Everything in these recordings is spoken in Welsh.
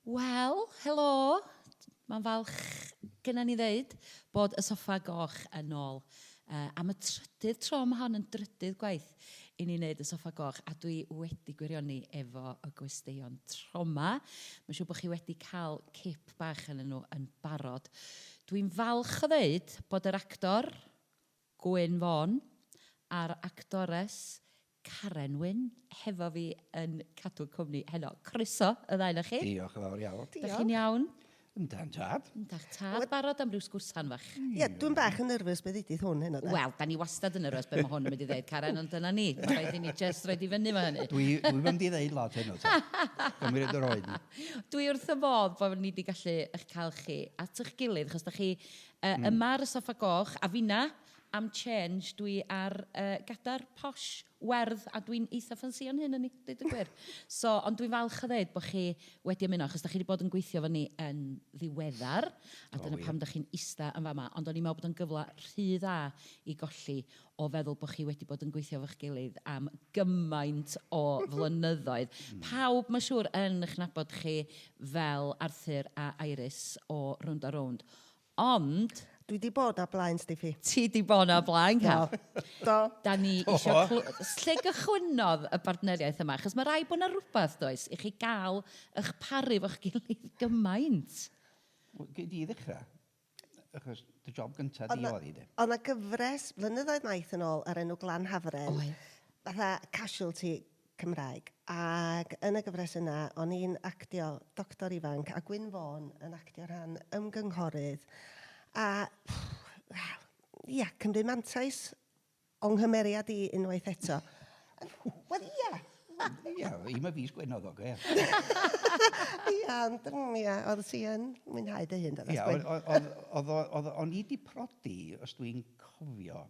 Wel, helo. Mae'n falch gyda ni ddeud bod y Soffa Goch yn ôl. Am y trydydd tro mae hon yn drydydd gwaith i ni wneud y Soffa Goch, a dwi wedi gwirioni efo y gwesteion troma. Mae'n siŵr bod chi wedi cael cip bach yn nhw yn barod. Dwi'n falch o ddeud bod yr actor Gwyn Vaughan a'r actores Wynne hefo fi yn cadw cwmni heno. Croeso, y ddau na chi. Diolch yn fawr iawn. Ydych chi'n iawn? Ynda'n tad. Ydych tad barod am ryw sgwrsan fach. Ie, dwi'n bach yn nyrfys beth ydydd hwn heno. Wel, da ni wastad yn nyrfys beth mae hwn yn mynd i ddweud, Karen, ond dyna ni. Mae rhaid i ni just roed i fyny mae hynny. Dwi'n mynd i ddeud lot heno. Gymryd yr oed ni. Dwi wrth y modd bod ni wedi gallu eich cael chi at eich gilydd, achos da chi yma ar y Soffa Goch, a finna am change dwi ar gadar posh werdd, a dwi'n eitha ffansio'n hyn yn ei dweud y gwir. So, ond dwi'n falch o ddeud bod chi wedi ymuno, achos da chi wedi bod yn gweithio fo ni yn ddiweddar, a dyna pam da chi'n ista yn fama. Ond o'n i'n meddwl bod yn gyfle rhy dda i golli o feddwl bod chi wedi bod yn gweithio fo'ch gilydd am gymaint o flynyddoedd. Pawb, mae'n siŵr, yn eich nabod chi fel Arthur a Iris o Rownd a Rownd. Ond Dwi di bod a blaen, Stifi. ti di bod o blaen, cael. Do. Da ni eisiau lle gychwynodd y partneriaeth yma, achos mae rai bod yna rhywbeth, does, i chi gael eich paru fo'ch gilydd gymaint. Gyd i ddechrau. Achos dy job gyntaf di oedd i di. Ond y gyfres, blynyddoedd maith yn ôl, ar enw Glan Hafren, fatha casualty Cymraeg. Ac yn y gyfres yna, o'n i'n actio doctor ifanc, a Gwyn Vaughan yn actio rhan ymgynghorydd. A, ia, Cymru mantais o'n nghymeriad i unwaith eto. Wel, ia. Ia, un o fis gwenodd o, ie. Ia, oedd ti yn mwynhau dy hyn. Ia, o'n i di prodi, os dwi'n cofio,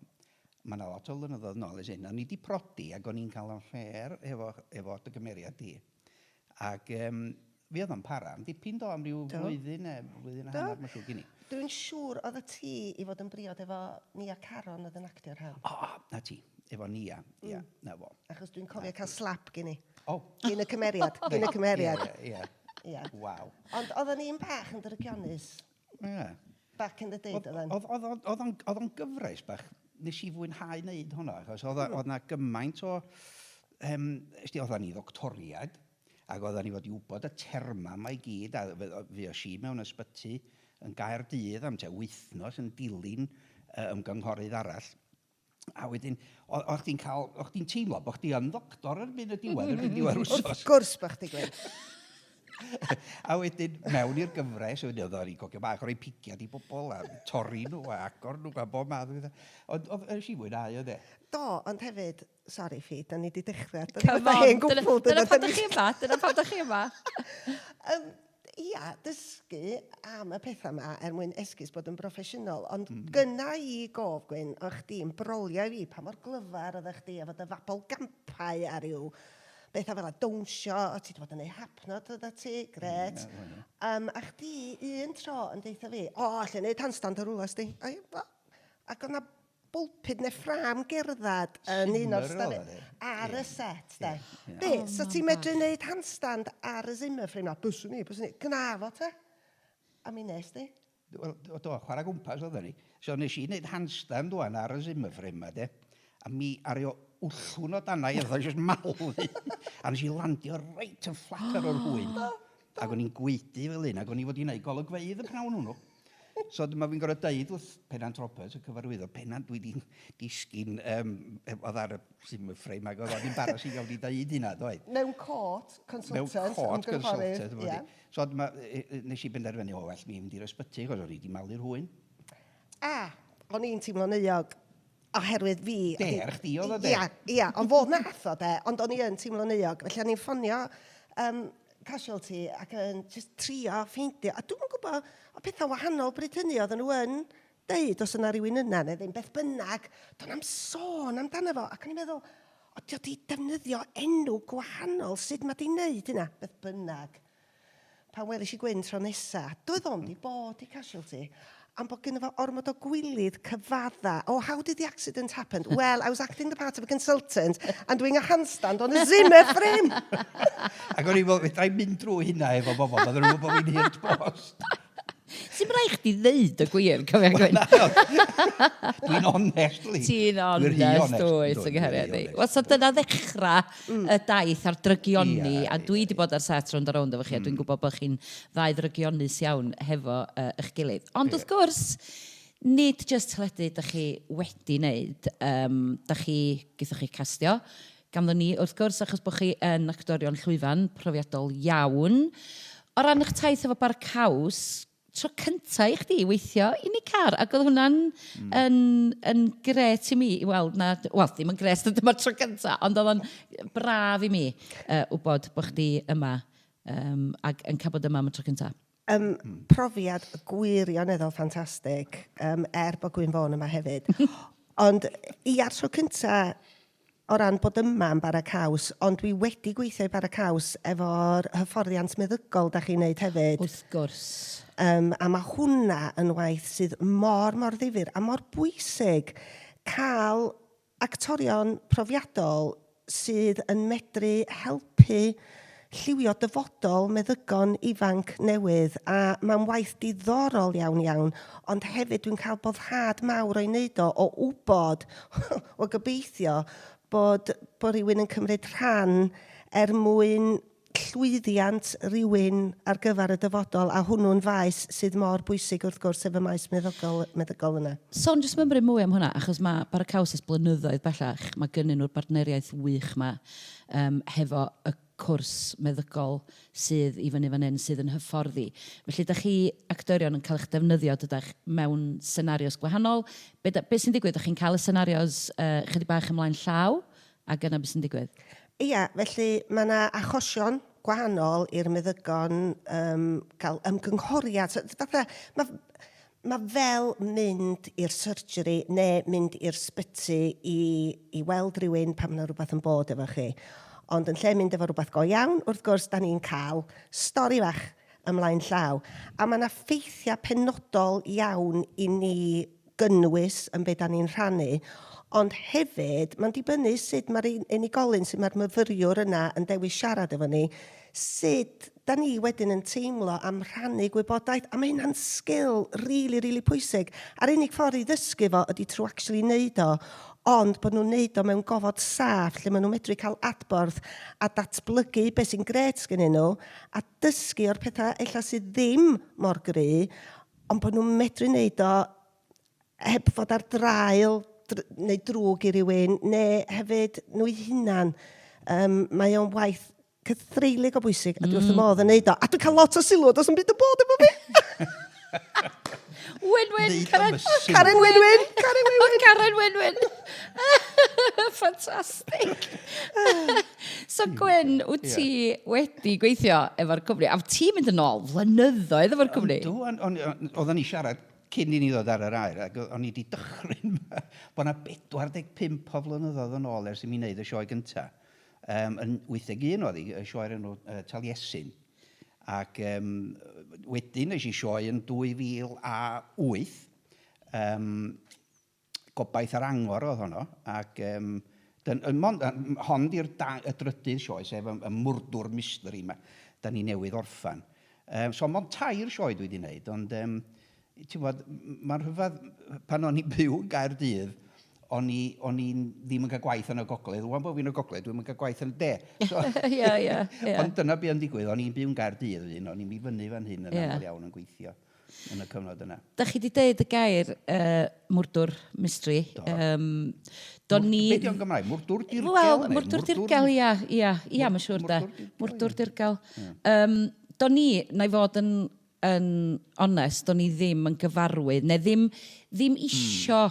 mae yna lot o flynyddoedd nôl ys hyn, o'n i di prodi ac o'n i'n cael yn ffer efo dy gymeriad di. Ac fi oedd yn para, am dipyn do am ryw flwyddyn a hanner, mae'n siŵr gini. Dwi'n siŵr oedd y ti i fod yn briod efo Nia Caron oedd yn actio'r rhan. O, na ti, efo Nia, ia, na fo. Achos dwi'n cofio cael slap gyn i. O. Gyn y cymeriad, gyn y cymeriad. Ia, waw. Ond oedden ni'n bach yn dyrygionus. Ia. Back in the day, oedden. Oedd o'n gyfres bach, nes i fwynhau wneud hwnna, achos oedd na gymaint o, oedd ni ddoctoriad, ac oedden ni fod i wybod y terma mae i gyd, a fi o si mewn ysbyty yn Gaerdydd am te wythnos yn dilyn ymgynghorydd arall. A wedyn, o'ch ti'n teimlo bod chdi yn doctor yn mynd y diwedd wrsos. Wrth gwrs bach ti gwyn. A wedyn, mewn i'r gyfres, oedd o'n cogio bach o'r ei pigiad i bobl, a torri nhw, a agor nhw, a bob math. Ond oedd si fwynhau, oedd e? Do, ond hefyd, sori Ffi, da ni wedi dechrau. Dyna pan da chi yma. Ia, dysgu am y pethau yma mwyn esgus bod yn broffesiynol, ond gyna i gof, Gwyn, o'ch di'n brolio i fi pa mor glyfar oeddech di a fod y fabol gampau a ryw bethau fel a dawnsio, o ti wedi bod yn ei hapnod oedda ti, gret. A chdi un tro yn deitha fi, lle wneud handstand ar rwlas di. Ac o'na bwlpid neu ffram gerddad yn un o'r stafell ar y set, de. Be, so ti'n medru wneud handstand ar y Zimmer frame na? Byswn ni, Gnafo te. A mi nes di? Do, chwarae gwmpas oedden ni. So nes i wneud handstand dwi'n ar y Zimmer frame ma, de. A mi ario wllwn o danau, a ddod jyst malu. A nes i landio reit yn fflat ar o'r hwyn. Ac o'n i'n gweithio fel un, ac o'n i fod i wneud golygfeidd y pnawn hwnnw. So dyma fi'n gorau deud wrth Pennant Roberts, y cyfarwyddwr, Pennant dwi wedi disgyn oedd ar y Zimmer frame, ac oedd o'n baras i gael i deud hynna, doedd? Mewn court consultant. Mewn court consultant. So nes i benderfynu, well, mi fynd i'r ysbyty, achos o'n i wedi malu'r hwyn. O'n i'n teimlo'n euog, oherwydd fi... Der, chdi oedd o de? Ia, ond fod na atho de, ond o'n i'n teimlo'n euog. Felly o'n i'n ffonio casualty ac yn just trio ffeindio. A dwi'n gwybod o pethau wahanol bryd hynny oedden nhw yn deud os yna rhywun yna neu ddim beth bynnag. Do'n am sôn amdano fo. Ac o'n i'n meddwl, o di o di defnyddio enw gwahanol sut mae di wneud hynna, beth bynnag. Pan welis i Gwyn tro nesa, doedd o'n di bod i casualty. am bod gyda fo ormod o gwylydd cyfadda. Oh, how did the accident happen? Well, I was acting the part of a consultant and doing a handstand on a Zimmer frame. Ac o'n i'n meddwl, fedra i mynd drwy hynna efo bobl, oedd yn rhywbeth bod fi'n hyd post. Sy'n rhaid chdi ddeud y gwir, cofio Gwyn? Dwi'n honestly. Ti'n honest, oes, yn gyheriad ni. Wel, so dyna ddechrau y daith ar drygioni, a dwi wedi bod ar set rownd a rownd efo chi, a dwi'n gwybod bod chi'n ddau drygionus iawn hefo eich gilydd. Ond wrth gwrs, nid just teledu da chi wedi wneud, da chi, gyda chi castio, ganddo ni, wrth gwrs, achos bod chi yn actorion llwyfan, profiadol iawn. O ran eich taith efo bar caws, tro cynta i chdi weithio i ni car, ac oedd hwnna'n yn gret i mi, wel, ddim yn gret, dyma'r tro cynta, ond oedd o'n braf i mi wybod bod chdi yma ac yn cael bod yma am y tro cynta. Profiad gwirioneddol ffantastig, bod Gwyn Vaughan yma hefyd. Ond ar tro cynta, o ran bod yma yn bara caws, ond dwi wedi gweithio i bara caws efo'r hyfforddiant meddygol da chi'n neud hefyd. Wrth gwrs. A mae hwnna yn waith sydd mor ddifyr a mor bwysig cael actorion profiadol sydd yn medru helpu lliwio dyfodol meddygon ifanc newydd. A mae'n waith diddorol iawn, ond hefyd dwi'n cael boddhad mawr o'i wneud o wybod, o gobeithio, bod rhywun yn cymryd rhan mwyn llwyddiant rhywun ar gyfer y dyfodol, a hwnnw'n faes sydd mor bwysig wrth gwrs efo maes meddygol yna. Son, jyst mymryd mwy am hwnna, achos mae bara caws ys blynyddoedd bellach, mae gynnyn nhw'r partneriaeth wych yma hefo y cwrs meddygol sydd i fyny fan hyn, sydd yn hyfforddi. Felly, da chi actorion yn cael eich defnyddio dydach mewn senarios gwahanol. Be sy'n digwydd? Da chi'n cael y senarios chydig bach ymlaen llaw, a gyna beth sy'n digwydd? Ia, felly mae yna achosion gwahanol i'r meddygon cael ymgynghoriad. Mae fel mynd i'r surgery neu mynd i'r sbyty i weld rhywun pan mae rhywbeth yn bod efo chi. Ond yn lle mynd efo rhywbeth go iawn, wrth gwrs, da ni'n cael stori fach ymlaen llaw. A mae yna ffeithiau penodol iawn i ni gynnwys yn beth da ni'n rhannu. Ond hefyd, mae'n dibynnu sut mae'r unigolyn, sut mae'r myfyriwr yna yn dewis siarad efo ni, sut da ni wedyn yn teimlo am rhannu gwybodaeth, a mae hynna'n sgil really pwysig. A'r unig ffordd i ddysgu fo ydy trwy actually wneud o, ond bod nhw'n wneud o mewn gofod saff, lle maen nhw'n medru cael adborth a datblygu beth sy'n gret gennyn nhw, a dysgu o'r pethau ella sydd ddim mor gry, ond bod nhw'n medru wneud o heb fod ar drail, neu drwg i rywun, neu hefyd nhw'i hunan. Mae o'n waith cythreilig o bwysig, a dwi wrth y modd yn neud o. A dwi'n cael lot o sylw, dos yn byd o bod efo fi. Karen Wynne. Ffantastig. So Gwyn, wyt ti wedi gweithio efo'r cwmni, a ti'n mynd yn ôl flynyddoedd efo'r cwmni? Oedden ni siarad cyn i ni ddod ar yr air, ac o'n i wedi dychryn bod yna 45 o flynyddoedd yn ôl ers i mi wneud y sioe gyntaf. Yn 81 oedd y sioe enw Taliesin. Ac wedyn nes i sioe yn 2008. Gobaith ar Angor oedd honno. Ac hon di'r drydydd sioe, sef y mwrdwr mystery yma. Da ni newydd orffan. So mae'n tair sioe dwi wedi wneud, ond mae'n rhyfedd, pan o'n i'n byw yn Gaerdydd, o'n i ddim yn cael gwaith yn y gogledd. Wan bod fi'n y gogledd, dwi'n cael gwaith yn y de. Ond dyna beth yn digwydd, o'n i'n byw yn Gaerdydd, o'n i'n fyny fan hyn yn aml iawn yn gweithio yn y cyfnod yna. Da chi wedi deud y gair mwrdwr mystery. Beth yw'n Gymraeg? Mwrdwr dirgel? Wel, mwrdwr dirgel, ia, mae'n siŵr da. Mwrdwr dirgel. Do'n ni, na i fod yn onest, do'n i ddim yn gyfarwydd, neu ddim isio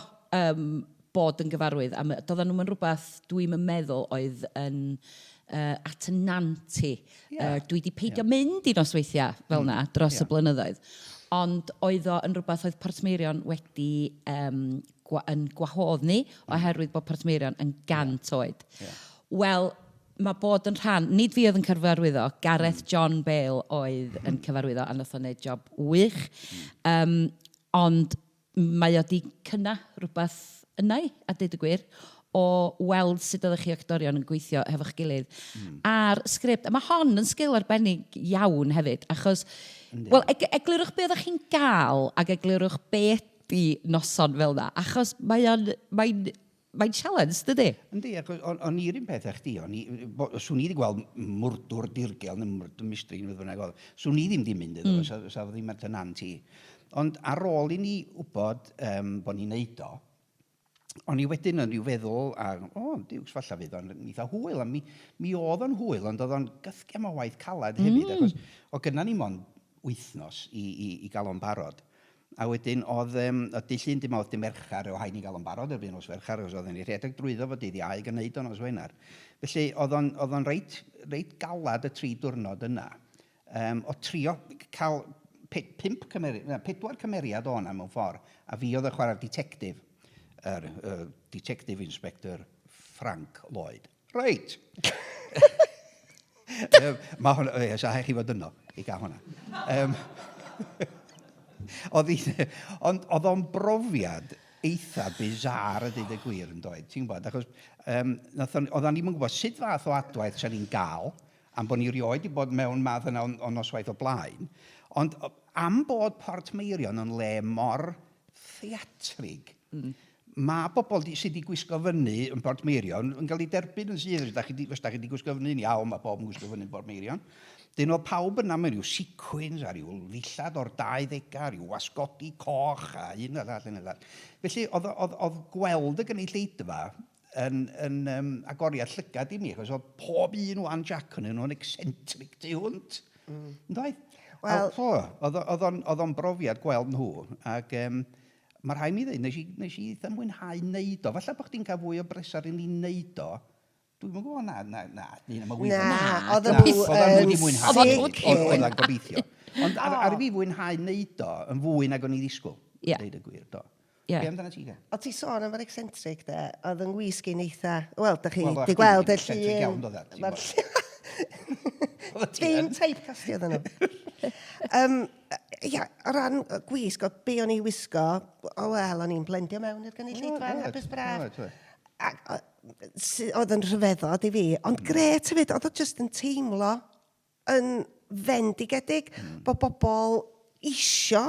bod yn gyfarwydd. Doedden nhw'n rhywbeth dwi'n meddwl oedd yn atenanti. Dwi wedi peidio mynd i nosweithiau fel na dros y blynyddoedd. Ond oedd o yn rhywbeth oedd Portmeirion wedi yn gwahodd ni, oherwydd bod Portmeirion yn gant oed. Wel, mae bod yn rhan, nid fi oedd yn cyfarwyddo, Gareth John Bale oedd yn cyfarwyddo, a nath o'n neud job wych. Ond mae o di cynna rhywbeth yna, a dweud y gwir, o weld sut oeddech chi actorion yn gweithio hefo'ch gilydd. A'r sgript, a mae hon yn sgil arbennig iawn hefyd, achos, wel, eglurwch be oeddech chi'n gael, ac eglurwch be ydi noson fel yna, achos mae'n challenge, dydy? Yndi, ac o'n i'r un peth eich di, swn i wedi gweld mwrdwr dirgel, neu mwrdwr mistri, swn i ddim wedi mynd iddo, sa ddim at y nan ti. Ond ar ôl i ni wybod bod ni'n neud o, o'n i wedyn yn rhyw feddwl, diws falla fydd o'n eitha hwyl, a mi oedd o'n hwyl, ond oedd o'n gythgu am o waith calad hefyd, achos o gynna ni mond wythnos i gael o'n barod. A wedyn, oedd dyllun dim oedd dim merchar o hain i gael o'n barod erbyn nos ferchar, achos oedd yn ei rhedeg drwyddo fod dydd iau yn neud o'n os Wener. Felly, oedd o'n reit galad y 3 diwrnod yna. O trio cael 4 cymeriad o'na mewn ffordd, a fi oedd y chwarae'r detective, Detective Inspector Frank Lloyd. Reit! Mae hwnna, sa chi fod yno i gael hwnna. Ond oedd o'n brofiad eitha bizar a dweud y gwir yn dweud, ti'n gwybod, achos oedden ni'n gwybod sut fath o adwaith sy'n ni'n gael, am bod ni rioed i bod mewn math yna o noswaith o blaen, ond am bod Portmeirion yn le mor theatrig, mae bobl sydd wedi gwisgo fyny yn Portmeirion yn cael ei derbyn yn sydd, os da chi wedi gwisgo fyny, iawn, mae bob yn gwisgo fyny yn Portmeirion. Dyn oedd pawb yna mewn rhyw sequins a rhyw ddillad o'r 20au, rhyw wasgodi coch a un a ddall. Felly oedd gweld y gynulleidfa yn agoriad llygad i mi, achos oedd pob un o'n Jack yn nhw'n eccentric tu hwnt. Oedd o'n brofiad gweld nhw, ac mae rhaid mi ddweud, nes i eitha mwynhau neud o. Falle bod chdi'n cael fwy o bresar i ni neud o. Dwi'n mwyn gwybod, na, oedd yn mwynhau. Oedd yn gobeithio. Ond ar fi fwynhau neud o, yn fwy nag o'n i ddisgwyl. Deud y gwir, do. Be amdana ti ga? O ti sôn am yr eccentric, de, oedd yn wisg i'n eitha... Wel, da chi di gweld y llun... Dim typecastio ddyn nhw. O ran gwisg, o be o'n i wisgo, wel, o'n i'n blendio mewn i'r gynulleidfa, hapus braf. Oedd yn rhyfeddod i fi, ond gret hefyd, oedd o jyst yn teimlo yn fendigedig bod bobl isio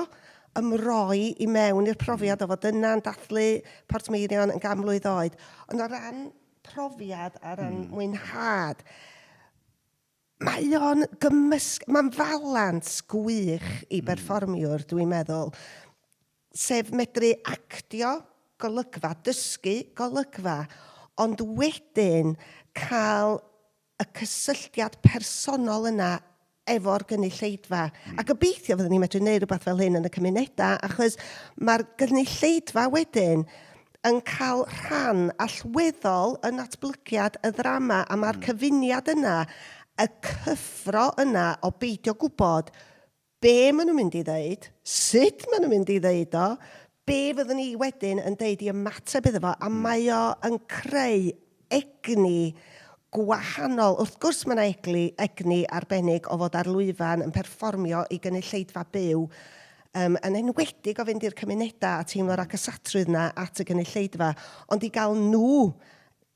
ymroi i mewn i'r profiad o fod yna'n dathlu Portmeirion yn gamlwydd oed. Ond o ran profiad, a ran mwynhad, mae'n falans gwych i berfformiwr, dwi'n meddwl, sef medru actio golygfa, dysgu golygfa, ond wedyn cael y cysylltiad personol yna efo'r gynulleidfa. A gobeithio fyddwn ni'n medru gwneud rhywbeth fel hyn yn y cymunedau, achos mae'r gynulleidfa wedyn yn cael rhan allweddol yn atblygiad y ddrama, a mae'r cyfuniad yna, y cyffro yna o beidio gwybod be maen nhw'n mynd i ddeud, sut maen nhw'n mynd i ddeud o, be fyddwn ni wedyn yn deud i ymateb iddo fo, a mae o yn creu egni gwahanol. Wrth gwrs mae yna egni arbennig o fod ar lwyfan yn perfformio i gynulleidfa byw, yn enwedig o fynd i'r cymunedau a teimlo'r agysatrwydd yna at y gynulleidfa, ond i gael nhw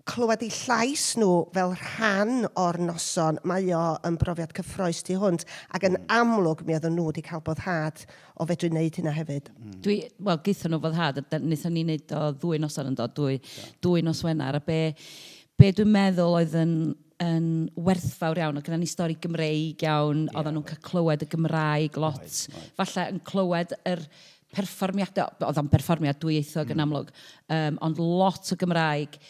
clywed eu llais nhw fel rhan o'r noson, mae o yn brofiad cyffroes tu hwnt, ac yn amlwg mi oedden nhw wedi cael boddhad o fedru wneud hynna hefyd. Wel, geithon nhw boddhad, wnaethon ni wneud o 2 noson yn dod, 2 nos Wener, a be dwi'n meddwl oedd yn werthfawr iawn, oedd gyda ni stori Gymreig iawn, oedden nhw'n cael clywed y Gymraeg lot, falle yn clywed yr perfformiadau, oedd o'n perfformiad dwyieithog yn amlwg, ond lot o Gymraeg,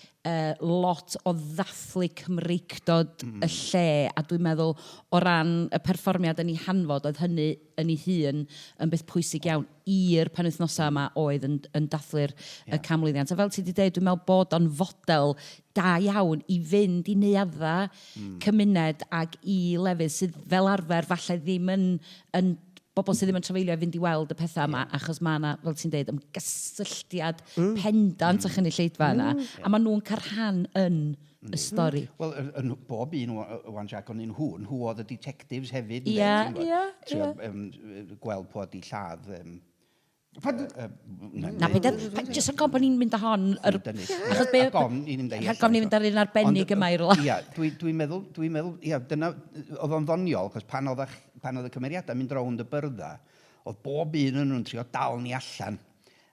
lot o ddathlu Cymreigdod y lle, a dwi'n meddwl o ran y perfformiad yn ei hanfod, oedd hynny yn ei hun yn beth pwysig iawn i'r penwythnosau yma oedd yn dathlu'r camlwyddiant. A fel ti wedi dweud, dwi'n meddwl bod o'n fodel da iawn i fynd i neuadda cymuned ac i lefydd sydd fel arfer falle ddim yn bobl sydd ddim yn trafeilio i fynd i weld y pethau yma, achos mae yna, fel ti'n dweud, ymgysylltiad pendant â chynulleidfa yna, a maen nhw'n carhan yn y stori. Wel, yn bob un o'n Jack o'n nhw oedd y detectives hefyd. Ie. Gweld pod i lladd Na, jyst yn gofyn ni'n mynd â hon. Achos be... Gofn ni'n mynd â hi. Rhaid gofyn ni'n mynd ar un arbennig yma i'r la. Ia, dwi'n meddwl, ia, dyna, oedd o'n ddoniol, chos pan oedd y cymeriadau mynd rownd y byrddau, oedd bob un yn nhw'n trio dal ni allan.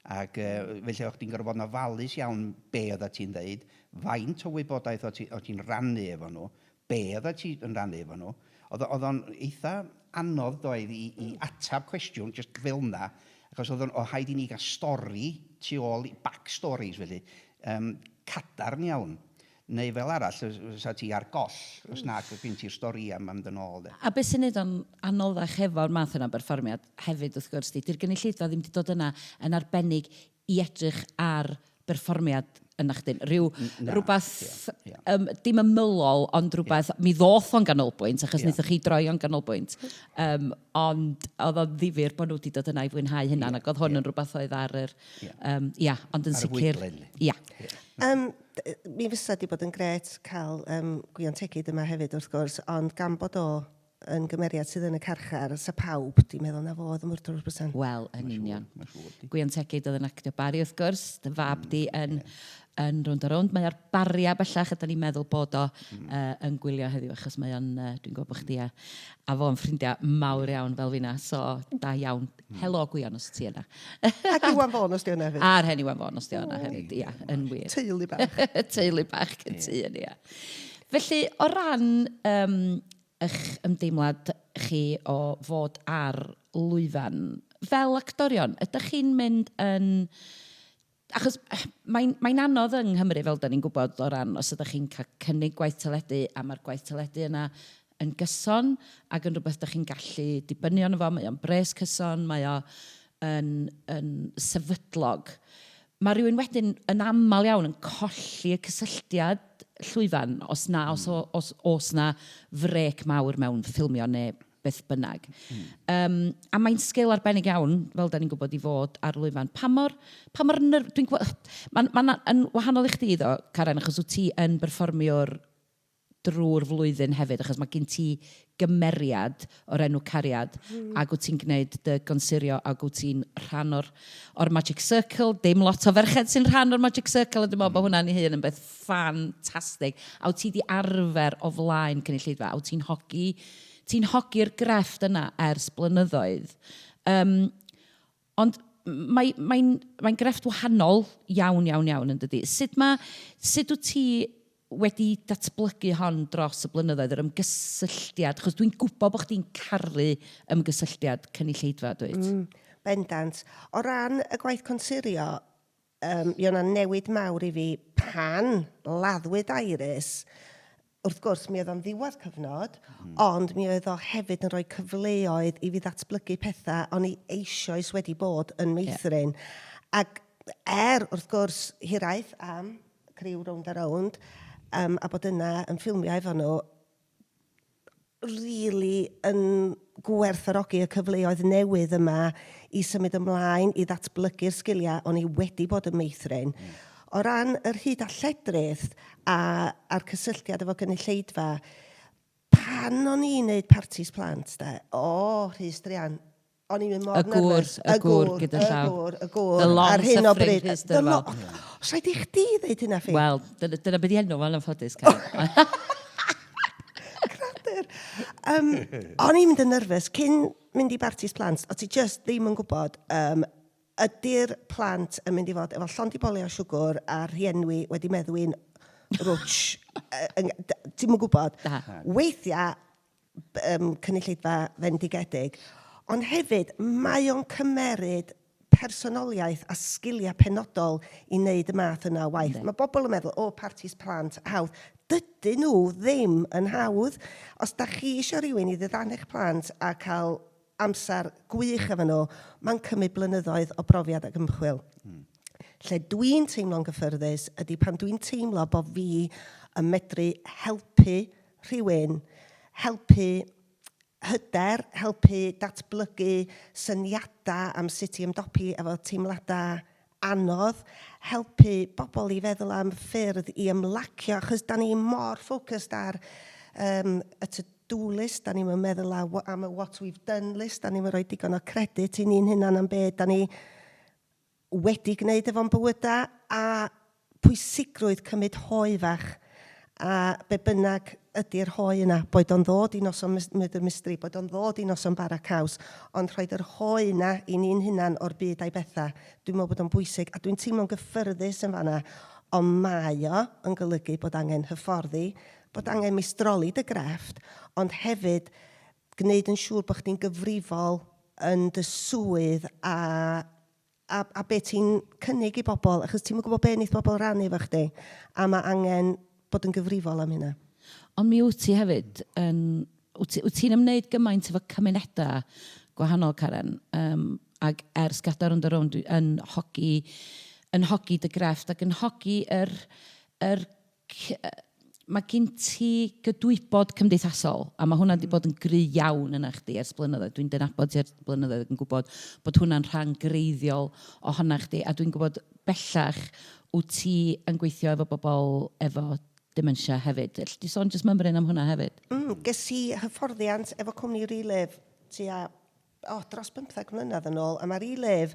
Ac felly o'ch ti'n gorfod na falus iawn be oedd ti'n dweud, faint o wybodaeth o ti'n rannu efo nhw, be oedd ti'n rannu efo nhw. Oedd o'n eitha anodd doedd i atab cwestiwn, just fel na, achos oedd haid i ni gael stori tu ôl, backstories felly, cadarn iawn. Neu fel arall, os ti ar goll, os nag oedd gen ti'r stori am dyn ôl. A beth sy'n neud o'n anoddach efo'r math yna berfformiad hefyd wrth gwrs, di'r gynulleidfa ddim wedi dod yna yn arbennig i edrych ar berfformiad yna chdi. Rhywbeth, dim ymylol, ond rhywbeth, mi ddoth o'n ganolbwynt, achos wnaethoch chi droi o'n ganolbwynt. Ond oedd o'n ddifur bod nhw wedi dod yna i fwynhau hynna, ac oedd hwn yn rhywbeth oedd ar yr... ond yn sicr... Mi fysa di bod yn gret cael Gwyn Tegid yma hefyd wrth gwrs, ond gan bod o yn gymeriad sydd yn y carchar, sa pawb, dwi'n meddwl na fo oedd yn mwrdd 100%. Wel, yn union. Gwyn Tegid oedd yn actio Bari wrth gwrs, dy fab di yn rwnd a rwnd. Mae ar baria bellach, a da ni'n meddwl bod o yn gwylio heddiw, achos mae o'n, dwi'n gwybod bod chdi a fo'n ffrindiau mawr iawn fel fi'na, so da iawn. Helo Gwyn os ti yna. Ac Gwyn Vaughan os ti yna hefyd. A'r hen Gwyn Vaughan os ti yna hefyd, ia, yn wir. Teulu bach. Teulu bach cyntyn, ia. Felly, o ran eich ymdeimlad chi o fod ar lwyfan, fel actorion, ydych chi'n mynd yn... Achos mae'n anodd yng Nghymru, fel da ni'n gwybod o ran, os ydych chi'n cael cynnig gwaith teledu, a mae'r gwaith teledu yna yn gyson, ac yn rhywbeth ydych chi'n gallu dibynnu ono fo, mae o'n bres cyson, mae o'n sefydlog. Mae rhywun wedyn yn aml iawn yn colli y cysylltiad llwyfan, os na frec mawr mewn ffilmio neu beth bynnag. A mae'n sgil arbennig iawn, fel da ni'n gwybod i fod ar lwyfan. Pa mor dwi'n gwybod... Mae'n wahanol i chdi iddo, Karen, achos wyt ti yn berfformiwr drwy'r flwyddyn hefyd, achos mae gen ti gymeriad o'r enw Cariad, ac wyt ti'n gwneud dy gonsirio, ac wyt ti'n rhan o'r Magic Circle, dim lot o ferched sy'n rhan o'r Magic Circle, a dwi'n meddwl bod hwnna'n ei hun yn beth ffantastig. A wyt ti di arfer o flaen cynulleidfa, a wyt ti'n hogi'r grefft yna ers blynyddoedd. Ond mae'n grefft wahanol iawn yn dydi. Sut wyt ti wedi datblygu hon dros y blynyddoedd, yr ymgysylltiad? Chos dwi'n gwybod bod chdi'n caru ymgysylltiad cynulleidfa, dweud. Bendant. O ran y gwaith consirio, mi o'na newid mawr i fi pan laddwyd Iris. Wrth gwrs, mi oedd o'n ddiwedd cyfnod, ond mi oedd o hefyd yn rhoi cyfleoedd i fi ddatblygu pethau o'n i eisoes wedi bod yn meithrin. Ac wrth gwrs, hiraeth am criw rownd a rownd, a bod yna yn ffilmio efo nhw, really yn gwerthfawrogi y cyfleoedd newydd yma i symud ymlaen, i ddatblygu'r sgiliau o'n i wedi bod yn meithrin. O ran yr hyd a lledrith a'r cysylltiad efo gynulleidfa, pan o'n i'n neud partis plant, Rhys Drian, o'n i'n mynd mor nerfus. Y gŵr gyda llaw. Y gŵr. The long suffering Rhys Drian. Os rhaid i chdi ddeud hynna, Ffi? Wel, dyna beth i enw fel yn ffodus, Karen. Gradur. O'n i'n mynd yn nerfus, cyn mynd i partis plant, o ti just ddim yn gwybod ydy'r plant yn mynd i fod efo llond i boli o siwgr a rhienwi wedi meddwi'n rwtsh. Ti'n mynd gwybod. Weithiau cynulleidfa fendigedig. Ond hefyd, mae o'n cymeryd personoliaeth a sgiliau penodol i wneud y math yna o waith. Mae bobl yn meddwl, partis plant, hawdd. Dydyn nhw ddim yn hawdd. Os da chi eisiau rhywun i ddiddanu'ch plant a cael amser gwych efo nhw, mae'n cymryd blynyddoedd o brofiad ac ymchwil. Lle dwi'n teimlo'n gyffyrddus ydy pan dwi'n teimlo bod fi yn medru helpu rhywun, helpu hyder, helpu datblygu syniadau am sut i ymdopi efo teimladau anodd, helpu bobl i feddwl am ffyrdd i ymlacio, achos da ni mor ffocused ar y to-do list, da ni'n meddwl am y what we've done list, da ni'n rhoi digon o credit i ni'n hynna'n am beth, da ni wedi gwneud efo'n bywyda, a pwysigrwydd cymryd hoi fach, a be bynnag ydy'r hoi yna, boed o'n ddod i noson Mydr Mistri, boed o'n ddod i noson bara caws, ond rhoi'r hoi yna i ni'n hunan o'r byd a'i bethau, dwi'n meddwl bod o'n bwysig, a dwi'n teimlo'n gyffyrddus yn fanna, ond mae o yn golygu bod angen hyfforddi, bod angen mistroli dy grefft, ond hefyd gwneud yn siŵr bod chdi'n gyfrifol yn dy swydd a be ti'n cynnig i bobl, achos ti'n gwybod be wneud bobl rannu efo chdi, a mae angen bod yn gyfrifol am hynna. Ond mi wyt ti hefyd, wyt ti'n ymwneud gymaint efo cymunedau gwahanol, Karen, ac ers gadar ond ar rownd yn hogi dy grefft ac yn hogi mae gen ti gydwybod cymdeithasol, a mae hwnna wedi bod yn gry iawn yna chdi ers blynyddoedd. Dwi'n dynabod ti ers blynyddoedd yn gwybod bod hwnna'n rhan greiddiol ohona chdi, a dwi'n gwybod bellach wyt ti yn gweithio efo bobl efo dementia hefyd. Di sôn jyst mymryn am hwnna hefyd? Ges i hyfforddiant efo cwmni Relif dros 15 mlynedd yn ôl, a mae Relif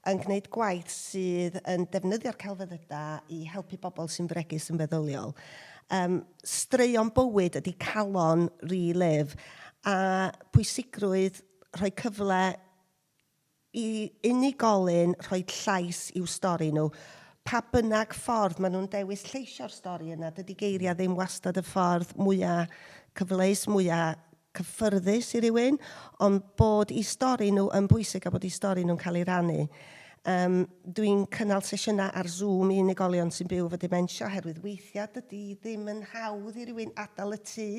yn gwneud gwaith sydd yn defnyddio'r celfyddydau i helpu bobl sy'n bregus yn feddyliol. Straeon bywyd ydy calon Relif, a pwysigrwydd rhoi cyfle i unigolyn rhoi llais i'w stori nhw. Pa bynnag ffordd maen nhw'n dewis lleisio'r stori yna, dydy geiriau ddim wastad y ffordd mwyaf cyfleus, mwyaf cyffyrddus i rywun, ond bod i stori nhw yn bwysig a bod i stori nhw'n cael ei rannu. Dwi'n cynnal sesiynau ar Zoom i unigolion sy'n byw efo dementia, oherwydd weithiau dydy ddim yn hawdd i rywun adael y tŷ.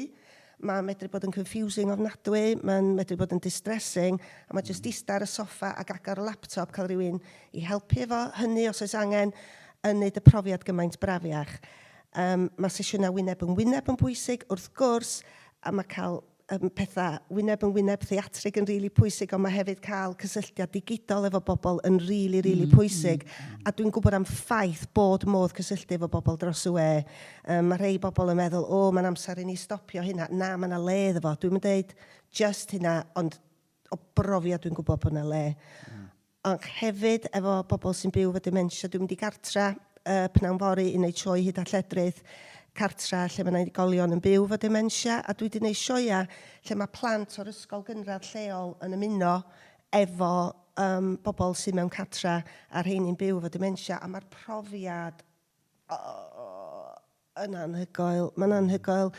Mae'n medru bod yn confusing ofnadwy, mae'n medru bod yn distressing, a mae jyst ista ar y soffa ac agor y laptop cael rhywun i helpu efo hynny os oes angen yn neud y profiad gymaint brafiach. Mae sesiynau wyneb yn bwysig wrth gwrs, a mae cael pethau wyneb theatrig yn rili pwysig, ond mae hefyd cael cysylltiad digidol efo bobl yn rili pwysig. A dwi'n gwybod am ffaith bod modd cysylltu efo bobl dros y we. Mae rhai bobl yn meddwl, mae'n amser i ni stopio hynna. Na, mae yna le iddo fo. Dwi'n dweud just hynna, ond o brofiad dwi'n gwybod bod yna le. Ond hefyd efo bobl sy'n byw efo dementia, dwi'n mynd i gartra pnawn fori i wneud sioe hyd a lledrith, cartra lle mae unigolion yn byw efo dementia, a dwi wedi gwneud sioia lle mae plant o'r ysgol gynradd lleol yn ymuno efo bobl sy'n mewn cartra a rheini'n byw efo dementia, a mae'r profiad yn anhygoel. Mae'n anhygoel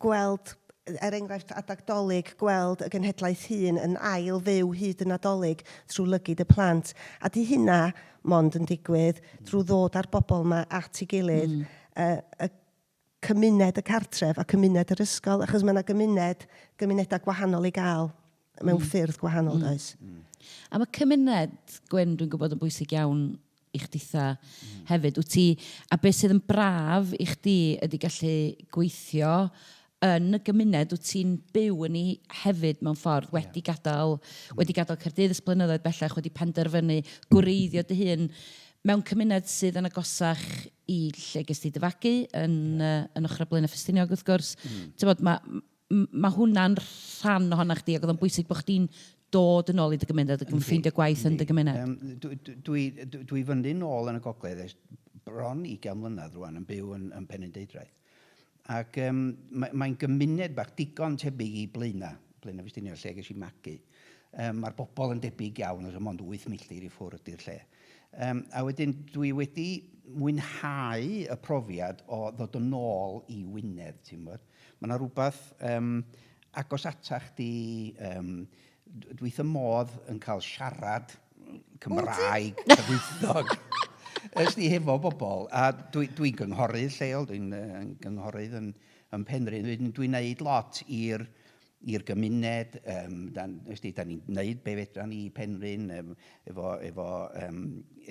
gweld, enghraifft adag dolyg, gweld y genhedlaeth hun yn ail fyw hyd yn adolyg trwy lygyd y plant. A di hynna mond yn digwydd drwy ddod â'r bobl yma at ei gilydd, y cymuned y cartref a cymuned yr ysgol, achos mae yna gymunedau gwahanol i gael mewn ffyrdd gwahanol, does. A mae cymuned, Gwyn, dwi'n gwybod yn bwysig iawn i chditha hefyd. A beth sydd yn braf i chdi ydy gallu gweithio yn y gymuned, wyt ti'n byw yn ei hefyd mewn ffordd, wedi gadael Caerdydd ys blynyddoedd bellach, wedi penderfynu gwreiddio dy hun mewn cymuned sydd yn agosach i lle ges ti dyfagu yn ochr y Blaenau Ffestiniog, wrth gwrs. Mae hwnna'n rhan ohono chdi, ac oedd o'n bwysig bod chdi'n dod yn ôl i dy gymuned ac yn ffeindio gwaith yn dy gymuned. Dwi fyny nôl yn y gogledd, bron 20 mlynedd rwan yn byw yn Penrhyndeudraeth. Ac mae'n gymuned bach digon tebyg i Blaenau Ffestiniog, lle ges i magu. Mae'r bobl yn debyg iawn, os ymond 8 milltir i ffwrdd i'r lle. A wedyn dwi wedi mwynhau y profiad o ddod yn ôl i Wynedd, ti'n bod. Mae yna rhywbeth agos atach di, dwi wrth y modd yn cael siarad Cymraeg, cyfieithog, ysdi hefo bobl. A dwi'n gynghorydd lleol, dwi'n gynghorydd yn Penrhyn. Dwi'n neud lot i'r gymuned, da ni'n gwneud be fedra ni i Penrhyn, efo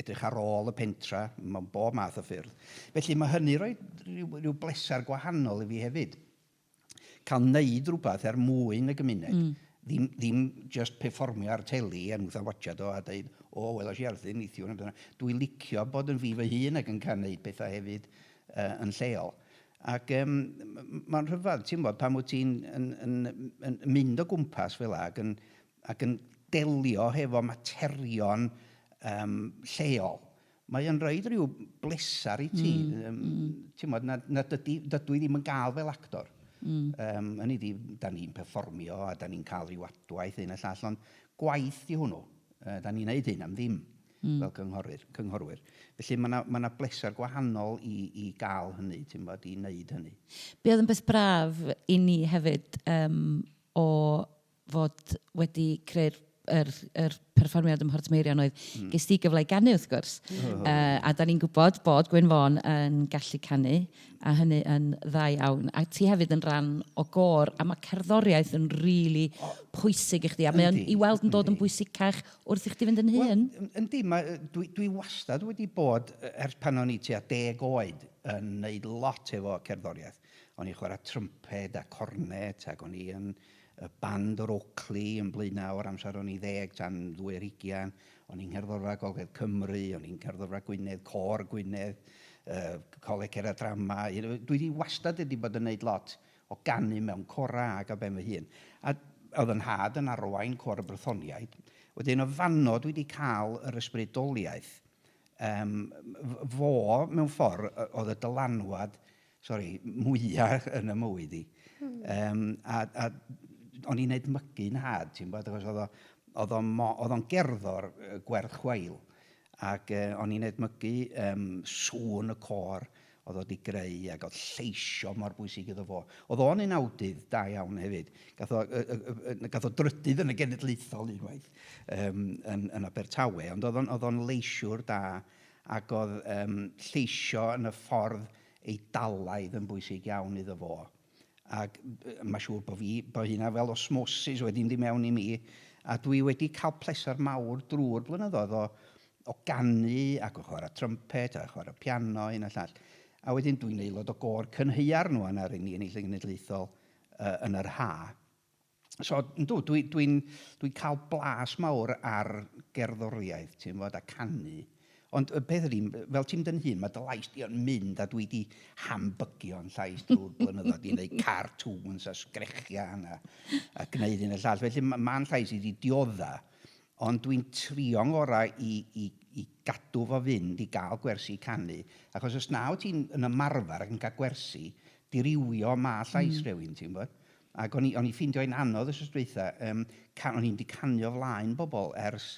edrych ar ôl y pentra, mewn bob math o ffyrdd. Felly mae hynny roi rhyw blesar gwahanol i fi hefyd. Cael wneud rhywbeth mwyn y gymuned. Ddim just perfformio ar teli a nwth a watchad o a dweud, welos i arthyn, neithiwr. Dwi'n licio bod yn fi fy hun ac yn cael wneud pethau hefyd yn lleol. Ac mae'n rhyfedd, ti'n bod, pan wyt ti'n mynd o gwmpas fel ac yn delio hefo materion lleol, mae yn rhaid rhyw blesar i ti. Ti'n modd, dydw i ddim yn gael fel actor. Hynny di, da ni'n perfformio a da ni'n cael rhyw adwaith un a llall, ond gwaith di hwnnw. Da ni'n neud hyn am ddim fel cynghorwyr. Felly mae yna blesar gwahanol i gael hynny, ti'n bod, i wneud hynny. Be oedd yn beth braf i ni hefyd o fod wedi creu'r perfformiad ym Mhort Meirion oedd ges ti gyfle i ganu wrth gwrs. A da ni'n gwybod bod Gwyn Vaughan yn gallu canu, a hynny yn dda iawn. A ti hefyd yn rhan o gor, a mae cerddoriaeth yn rili pwysig i chdi. A mae i weld yn dod yn bwysicach wrth i chdi fynd yn hyn. Yndi, dwi wastad wedi bod, ers pan o'n i tua 10 oed, yn neud lot efo cerddoriaeth. O'n i chwarae trymped a cornet, ac o'n i yn y band o'r Oakley yn Blaenau o'r amser o'n i 10 tan 20, o'n i'n cerddorfa Golgedd Cymru, o'n i'n cerddorfa Gwynedd, Cor Gwynedd, Coleg Cera Drama. Dwi wedi wastad wedi bod yn neud lot o ganu mewn cora ag a ben fy hun. A oedd yn had yn arwain cor y Brythoniaid. Wedyn o fanno dwi wedi cael yr ysbrydoliaeth. Fo, mewn ffordd, oedd y dylanwad, mwyaf yn y mywyd i. A o'n i'n neud mygu'n had, ti'n bod, oedd o'n gerddor gwerth chwail, ac o'n i'n neud mygu sŵn y cor, oedd o wedi greu, ac oedd lleisio mor bwysig iddo fo. Oedd o'n un awdydd da iawn hefyd. Gath o drydydd yn y genedlaethol unwaith yn Abertawe, ond oedd o'n leisiwr da, ac oedd lleisio yn y ffordd eidalaidd yn bwysig iawn iddo fo. Ac mae'n siŵr bod hynna fel osmosis wedi'n di mewn i mi, a dwi wedi cael plesar mawr drwy'r blynyddoedd o ganu ac o chwarae trymped a chwarae piano un a llall. A wedyn dwi'n aelod o gor cynheuar nhw yn Areni yn Eilio Genedlaethol yn yr ha. So, dwi'n cael blas mawr ar gerddoriaeth, ti'n fod, a canu. Ond y peth ydy, fel ti'n dyn hun, mae dy lais di yn mynd a dwi di hambygio'n llais drwy'r blynyddoedd i wneud cartoons a sgrechian a gwneud un y llall. Felly mae'n llais i di diodda, ond dwi'n trio'n gorau i gadw fo fynd i gael gwersi canu. Achos os naw ti'n yn ymarfer ac yn cael gwersi, dirywio ma llais rhywun, ti'n bod. Ac o'n i ffeindio'n anodd ys ysdweitha, o'n i'n di canio flaen bobl ers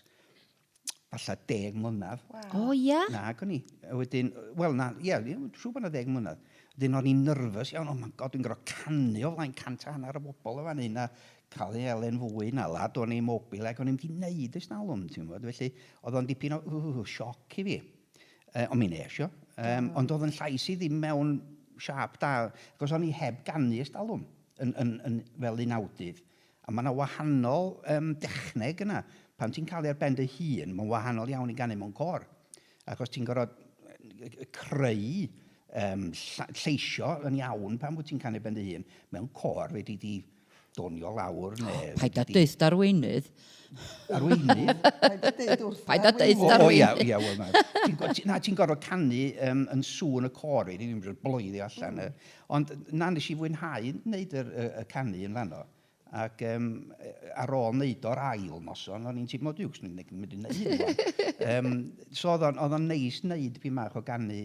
falla 10 mlynedd. O, ia? Na, ac o'n i. Wedyn, wel, na, ie, siw bod 10 mlynedd. Wedyn o'n i'n nyrfys iawn, my God, dwi'n gorfod canu o flaen 100 y bobl o fan hyn, a cael ei elen fwy na lad, o'n i'n mobil, ac o'n i'n wedi wneud ysnalwm, ti'n bod. Felly, oedd o'n dipyn o sioc i fi. Ond mi'n eisio. Ond oedd yn llais i ddim mewn siap da, achos o'n i heb ganu ysnalwm fel un awdydd. A mae yna wahanol dechneg yna. Pan ti'n cael ei ar ben dy hun, mae'n wahanol iawn i ganu mewn cor. Achos ti'n gorfod creu lleisio yn iawn pan bod ti'n canu ben dy hun. Mewn cor wedi di donio lawr. Paid a dweud arweinydd. Arweinydd? Paid a dweud arweinydd. O, ia, wel, ti'n gorfod canu yn sŵn y cor, wedi ddim bloeddi allan. Ond na nes i fwynhau wneud y canu yn fanno. Ac ar ôl wneud o'r ail noson, o'n i'n teimlo diwgs, ni'n mynd i wneud hyn. So oedd o'n neis wneud pi mach o ganu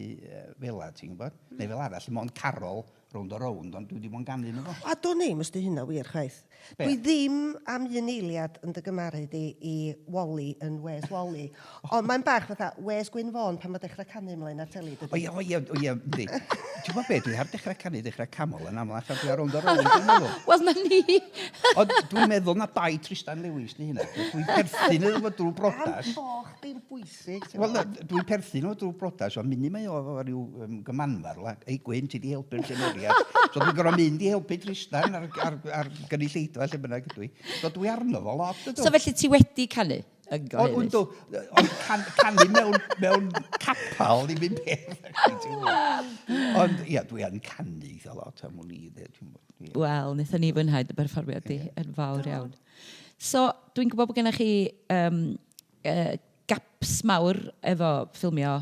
fela, ti'n gwybod? Neu fel arall, mae'n carol rownd o rownd, ond dwi wedi bod yn ganu nhw. A do'n i'm ysdi hynna wir chwaith. Dwi ddim am un eiliad yn dy gymaru i Wally yn Wes Wally. Ond mae'n bach fatha Wes Gwyn Vaughan pan mae dechrau canu ymlaen ar teli. O ia, ynddi. Ti'n gwybod beth, dwi ar dechrau canu, dechrau camol yn aml allan dwi ar rownd o rownd, dwi'n meddwl. Wel, na ni. Ond dwi'n meddwl na bai Tristan Lewis ni hynna. Dwi'n perthyn iddo fo drwy brodas. Am boch dim bwysig. Wel, dwi'n perthyn o drwy brodas, ond mynd i mae o ryw gymanfar. Ei Gwyn, ti di helpu'r llenoriad. So dwi'n gorfod mynd i helpu Tristan ar gynulleidfa lle bynnag ydw i. So dwi arno fo lot. So felly ti wedi canu? Ond canu mewn capal ddim yn peth. Ond ia, dwi yn canu eitha lot am hwn i. Wel, wnaethon ni fwynhau dy berfformiad di yn fawr iawn. So, dwi'n gwybod bod gennych chi gaps mawr efo ffilmio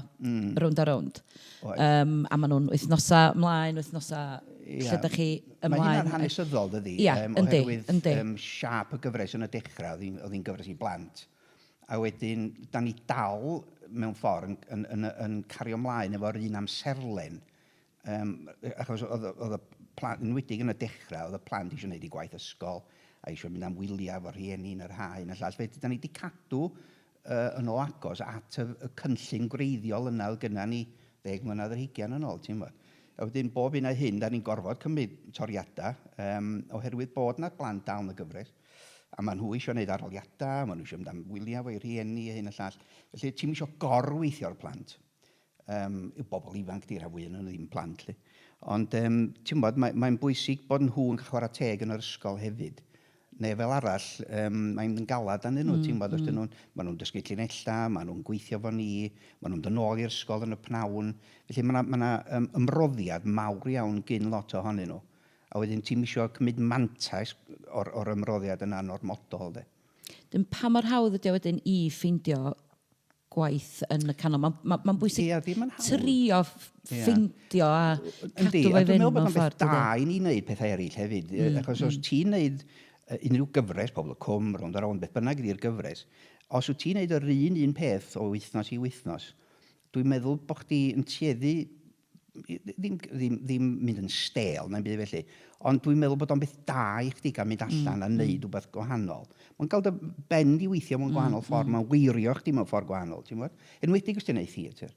rownd a rownd. A maen nhw'n wythnosa ymlaen, wythnosa lle ydych chi ymlaen. Mae hynna'n hanesyddol, dydi? Ia, yndi. Oherwydd siap y gyfres yn y dechrau, oedd hi'n gyfres i blant. A wedyn, da ni dal mewn ffordd yn cario ymlaen efo'r un amserlen. Achos oedd y plant, yn wedig yn y dechrau, oedd y plant eisiau gwneud i gwaith ysgol, a eisiau mynd am wyliau efo rhieni yn yr hau yn y llall. Felly, da ni wedi cadw yn o agos at y cynllun greiddiol yna oedd gynna ni 10 mlynedd yr 20 yn ôl, ti'n bod. A wedyn, bob un a hyn, da ni'n gorfod cymryd toriadau, oherwydd bod na'r blant dal yn y gyfres. A maen nhw eisiau gwneud arholiadau, maen nhw eisiau mynd am wyliau fo'i rhieni a hyn y llall. Felly, ti'n eisiau gorweithio'r plant. Yw bobl ifanc di'r rhan yn ddim plant. Ond, ti'n bod, mae'n bwysig bod nhw'n chwarae teg yn yr ysgol hefyd. Neu fel arall, mae'n galad anyn nhw, ti'n bod, maen nhw'n dysgu llinella, maen nhw'n gweithio fo ni, maen nhw'n dod nôl i'r ysgol yn y pnawn. Felly, mae yna ymroddiad mawr iawn gyn lot ohonyn nhw. A wedyn ti'n eisiau cymryd mantais o'r ymroddiad yna normodol. Dyn pa mor hawdd ydy wedyn i ffeindio gwaith yn y canol? Mae'n bwysig trio ffeindio a cadw fo'i fynd mewn ffordd. Dwi'n meddwl bod yn beth da i ni wneud pethau eraill hefyd. Achos os ti'n wneud unrhyw gyfres, pobl y cwm, rownd ar ôl beth bynnag ydy'r gyfres, os wyt ti'n wneud yr un peth o wythnos i wythnos, dwi'n meddwl bod chdi yn tueddu ddim mynd yn stêl na'n byd felly, ond dwi'n meddwl bod o'n beth da i chdi gael mynd allan a wneud rhywbeth gwahanol. Mae'n cael dy ben di weithio mewn gwahanol ffordd, mae'n weirio chdi mewn ffordd gwahanol, ti'n gwybod? Enwedig os ti'n gwneud theatr.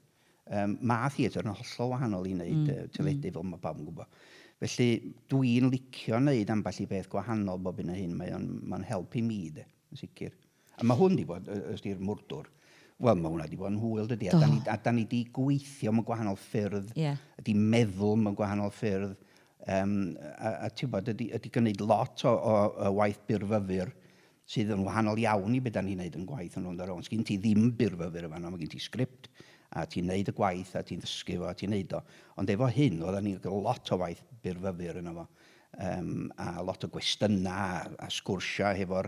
Mae theatr yn hollol wahanol i wneud teledu fel mae pawb yn gwybod. Felly dwi'n licio wneud ambell i beth gwahanol bob un o hyn, mae'n helpu mi, yn sicr. A mae hwn di bod, ysdi'r mwrdwr. Wel, mae hwnna wedi bod yn hwyl, dydy. A da ni wedi gweithio mewn gwahanol ffyrdd, ydi meddwl mewn gwahanol ffyrdd, a ti'n bod, ydi gwneud lot o waith byrfyfyr sydd yn wahanol iawn i beth da ni'n gwneud yn gwaith yn rhwng ar ôl. Sgyn ti ddim byrfyfyr yma, mae gen ti sgript, a ti'n gwneud y gwaith, a ti'n ddysgu fo, a ti'n gwneud o. Ond efo hyn, oedd ni'n cael lot o waith byrfyfyr yna fo. A lot o gwestiynau a sgwrsiau hefo'r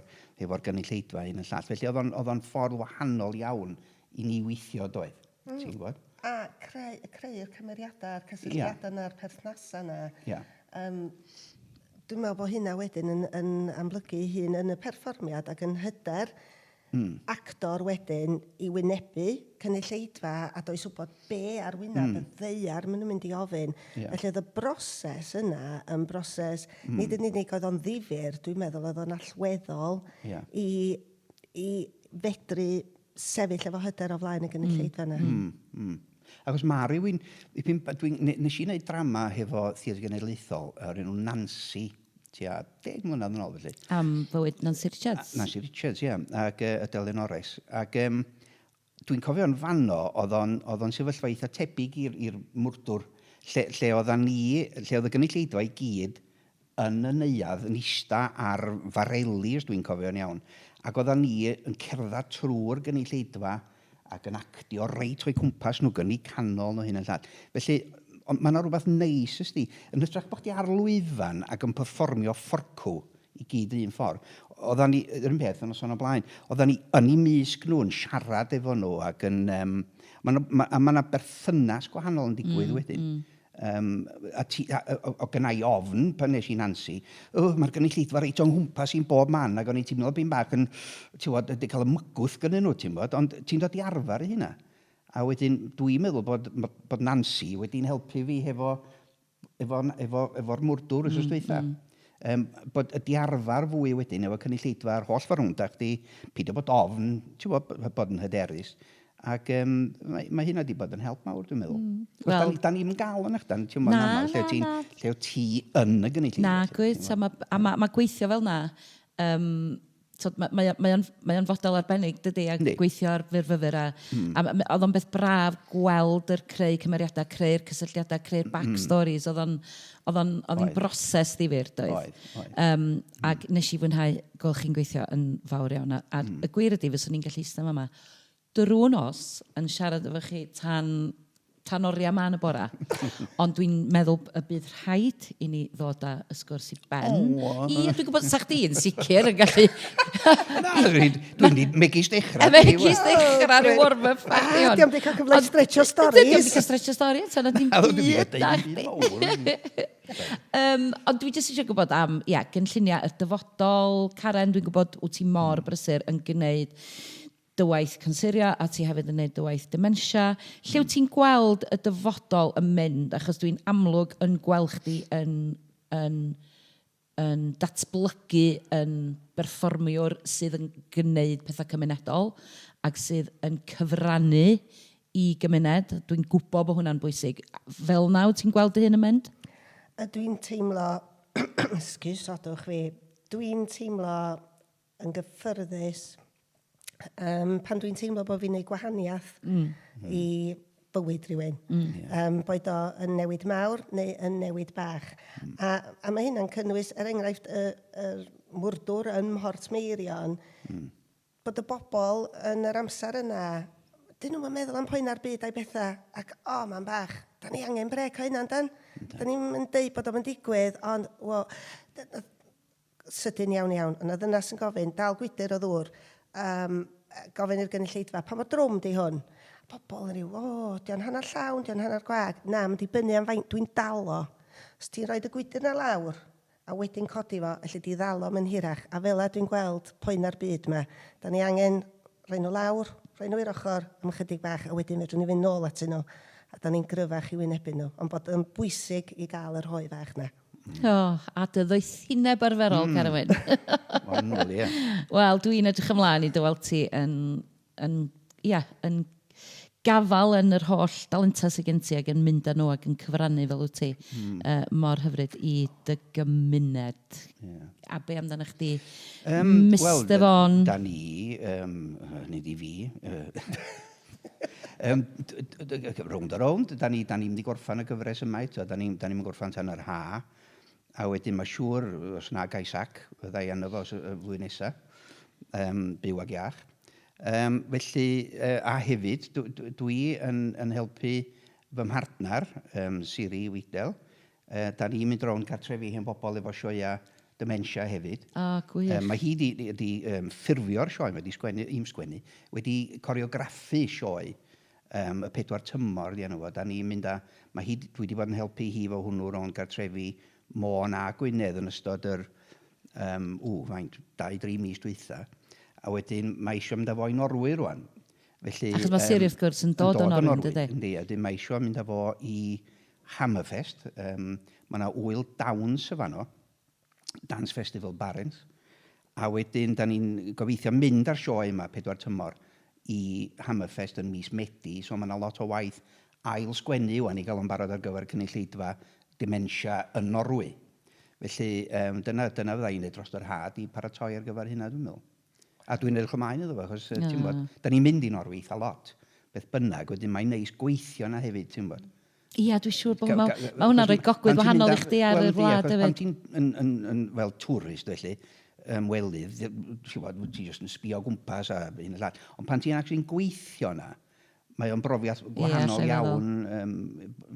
gynulleidfa un y llall. Felly oedd o'n ffordd wahanol iawn i ni weithio doedd, ti'n gwybod? A creu'r cymeriadau a'r cysylltiadau yna'r perthnasau yna. Dwi'n meddwl bod hynna wedyn yn amlygu hun yn y perfformiad ac yn hyder actor wedyn i wynebu cynulleidfa a does wybod be ar wyneb y ddeiar maen nhw'n mynd i ofyn. Felly oedd y broses yna yn broses, nid yn unig oedd o'n ddifyr, dwi'n meddwl oedd o'n allweddol i fedru sefyll efo hyder o flaen y gynulleidfa yna. Achos mae rhywun, nes i wneud drama hefo theatr genedlaethol o'r enw Nancy, tua 10 mlynedd yn ôl felly. Am fywyd Nancy Richards? Nancy Richards, ie, ac y Delyn Ores. Ac dwi'n cofio'n fanno, oedd o'n sefyllfa eitha tebyg i'r mwrdwr, lle oedd y gynulleidfa i gyd yn y neuadd yn ista ar fareli, os dwi'n cofio'n iawn. Ac oedd ni yn cerdded trwy'r gynulleidfa ac yn actio reit o'i cwmpas nhw, gynnu canol nhw hyn yn llall. Felly, mae yna rhywbeth neis ysdi. Yn hytrach bod chdi ar lwyfan ac yn perfformio fforcw i gyd un ffordd. Oedden ni, yr un peth yn y son o blaen, oedden ni yn ei mysg nhw yn siarad efo nhw ac yn... Mae yna berthynas gwahanol yn digwydd wedyn. O gynnau ofn pan nes i Nancy, mae'r gynulleidfa reit o'n hwmpas i'n bob man ac o'n i'n teimlo byn bach yn, wedi cael y mygwth gynnyn nhw, ti'n bod, ond ti'n dod i arfer i hynna. A wedyn, dwi'n meddwl bod Nancy wedi'n helpu fi efo'r mwrdwr ys ystwytha. Bod y diarfar fwy wedyn efo cynulleidfa'r holl ffordd a chdi pidio bod ofn, ti'n bod yn hyderus. Ac mae hynna wedi bod yn help mawr, dwi'n meddwl. Da ni'n gael yn eich dan, ti'n meddwl namal, lle o ti yn y gynulleidfa. Na, gwyd, a mae gweithio fel na. Mae o'n fodel arbennig, dydy, a gweithio ar fyrfyfyr. A oedd o'n beth braf gweld yr creu cymeriadau, creu'r cysylltiadau, creu'r backstories. Oedd o'n broses ddifyr, doedd. Ac nes i fwynhau gweld chi'n gweithio yn fawr iawn. A y gwir ydy, fyswn ni'n gallu eistedd yma drwy'r nos yn siarad efo chi tan oriau man y bora. Ond dwi'n meddwl y bydd rhaid i ni ddod â y sgwrs i ben. Dwi'n gwybod sa chdi yn sicr yn gallu... Dwi'n di megis dechrau. Megis dechrau ar y warm-up. Diolch wedi cael cyfle stretcho stories. Diolch wedi cael stretcho stories. Ond dwi jyst eisiau gwybod am gynlluniau y dyfodol. Karen, dwi'n gwybod wyt ti mor brysur yn gwneud dy waith consirio, a ti hefyd yn gwneud dy waith dementia. Lle wyt ti'n gweld y dyfodol yn mynd, achos dwi'n amlwg yn gweld chdi yn datblygu yn berfformiwr sydd yn gwneud pethau cymunedol ac sydd yn cyfrannu i gymuned. Dwi'n gwybod bod hwnna'n bwysig. Fel nawr, ti'n gweld dy hyn yn mynd? Dwi'n teimlo, sodwch fi, dwi'n teimlo yn gyffyrddus pan dwi'n teimlo bod fi'n gwneud gwahaniaeth i bywyd rhywun. Boed o yn newid mawr neu yn newid bach. A mae hynna'n cynnwys, enghraifft, y mwrdwr yn Mhort Meirion, bod y bobl yn yr amser yna, dyn nhw'n meddwl am poen ar byd a'i bethau, ac mae'n bach, da ni angen brec o hynna'n dan. Da ni'n mynd deud bod o'n digwydd, ond, sydyn iawn, ond oedd yna sy'n gofyn, dal gwydr o ddŵr, gofyn i'r gynulleidfa, pa mor drwm di hwn? Pobl yn rhyw, di'n hanner llawn, di'n hanner gwag. Na, mae'n dibynnu am faint dwi'n dalo. Os ti'n rhoi y gwydr na lawr, a wedyn codi fo, allu di ddalo mewn hirach. A fel dwi'n gweld poen ar byd yma, da ni angen rhoi nhw lawr, rhoi nhw i'r ochr, am chydig bach, a wedyn fedrwn ni fynd nôl atyn nhw. A da ni'n gryfach i wynebu nhw. Ond bod yn bwysig i gael yr hoi fach na. A dy ddoethineb arferol, Carwyn. Wel, dwi'n edrych ymlaen i dy weld ti yn gafal yn yr holl dalenta sydd gen ti ac yn mynd â nhw ac yn cyfrannu fel wyt ti mor hyfryd i dy gymuned. A be amdano chdi, Mr Vaughan? Da ni, nid i fi, rownd a rownd, da ni'n mynd i gorffan y gyfres yma, da ni'n mynd i gorffan tan yr ha, a wedyn mae siŵr, os na gais ac, fyddai yno fo y flwyddyn nesaf, byw ag iach. Felly, a hefyd, dwi yn helpu fy mhartnar, Siri Weidel. Da ni'n mynd rownd cartrefi hen bobl efo sioia dementia hefyd. Gwych. Mae hi wedi ffurfio'r sioe, wedi sgwennu, wedi coreograffu sioe y 4 tymor di enw fo. Da ni'n mynd dwi wedi bod yn helpu hi fo hwnnw rownd gartrefi Môn a Gwynedd yn ystod yr 2-3 mis dwytha. A wedyn mae eisiau mynd â fo i Norwy rwan. Achos mae Siri wrth gwrs yn dod o Norwy, dydy? Yndi, mae eisiau mynd â fo i Hammerfest. Mae yna Wyl Downs y fanno, Dance Festival Barents. A wedyn, da ni'n gobeithio mynd ar sioe yma 4 tymor i Hammerfest yn mis Medi, so mae yna lot o waith ail sgwennu wan i gael o'n barod ar gyfer cynulleidfa dementia yn Norwy. Felly, dyna fydda i'n neud dros yr had i paratoi ar gyfer hynna, dwi'n meddwl. A dwi'n edrych ymlaen iddo fo, achos ti'n bod, da ni'n mynd i Norwy eitha lot, beth bynnag, wedyn mae'n neis gweithio na hefyd, ti'n bod. Ia, dwi'n siŵr bod mae hwnna'n rhoi gogwydd wahanol i chdi ar y wlad hefyd. Pan ti'n fel tourist, felly, welydd, ti'n just yn sbio o gwmpas a un y llall. Ond pan ti'n actually'n gweithio na, mae o'n brofiad gwahanol iawn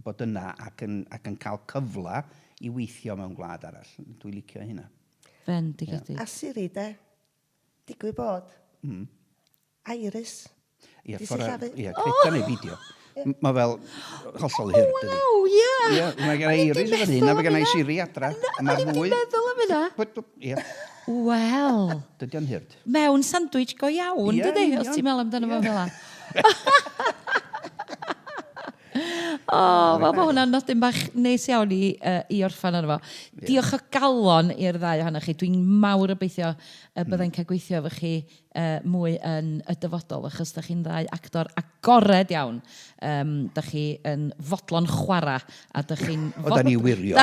bod yna ac yn cael cyfle i weithio mewn gwlad arall. Dwi'n licio hynna. Fendigedig. A Siri, digwydd bod. Iris. Ie, creta neu fideo. Mae fel hollol hir. Waw, ie. Mae gen i Iris efo hyn, a mae gen i Siri adra. Na, ni wedi meddwl am hynna. Ie. Wel. Dydy o'n hyrd. Mewn sandwich go iawn, dydy, os ti'n meddwl amdano fo fel yna. Mae hwnna'n nodyn bach neis iawn i orffan arno fo. Diolch o galon i'r ddau ohonoch chi. Dwi'n mawr obeithio byddai'n cael gweithio efo chi mwy yn y dyfodol, achos da chi'n ddau actor agored iawn. Da chi yn fodlon chwarae, a da chi'n... O, da ni wirio.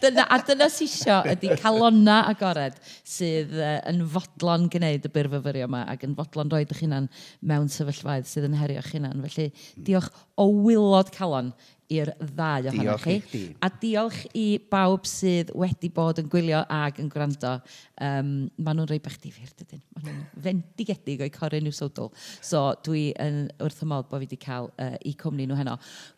A dyna sisio ydy calonna agored sydd yn fodlon gwneud y byrfyfyrio yma ac yn fodlon roed eich hunan mewn sefyllfaoedd sydd yn herio'ch hunan. Felly diolch o wylod calon i'r ddau ohonoch chi. A diolch i bawb sydd wedi bod yn gwylio ag yn gwrando. Maen nhw'n rhoi bach difyr, dydyn. Maen nhw'n fendigedig o'i corau nhw sodl. So dwi yn wrth ymweld bod fi wedi cael i cwmni nhw heno.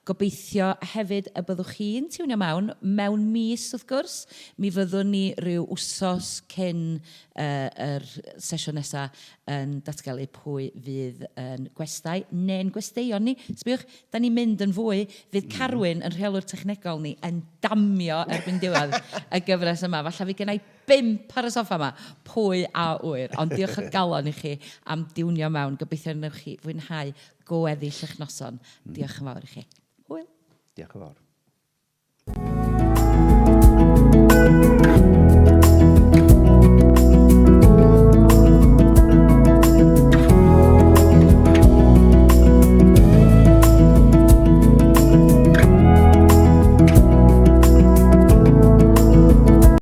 Gobeithio hefyd y byddwch chi'n tiwnio mewn mis wrth gwrs. Mi fyddwn ni rhyw wsos cyn yr sesiwn nesaf yn datgelu pwy fydd yn gwestai neu'n gwesteion ni. Sbiwch, da ni'n mynd yn fwy, fydd Carwyn yn rheolwr technegol ni yn damio erbyn diwedd y gyfres yma. Falle fi gennau 5 ar y soffa yma, pwy a wyr. Ond diolch o galon i chi am diwnio mewn. Gobeithio newch chi fwynhau gweddill eich noson. Diolch yn fawr i chi. Hwyl. Diolch yn fawr.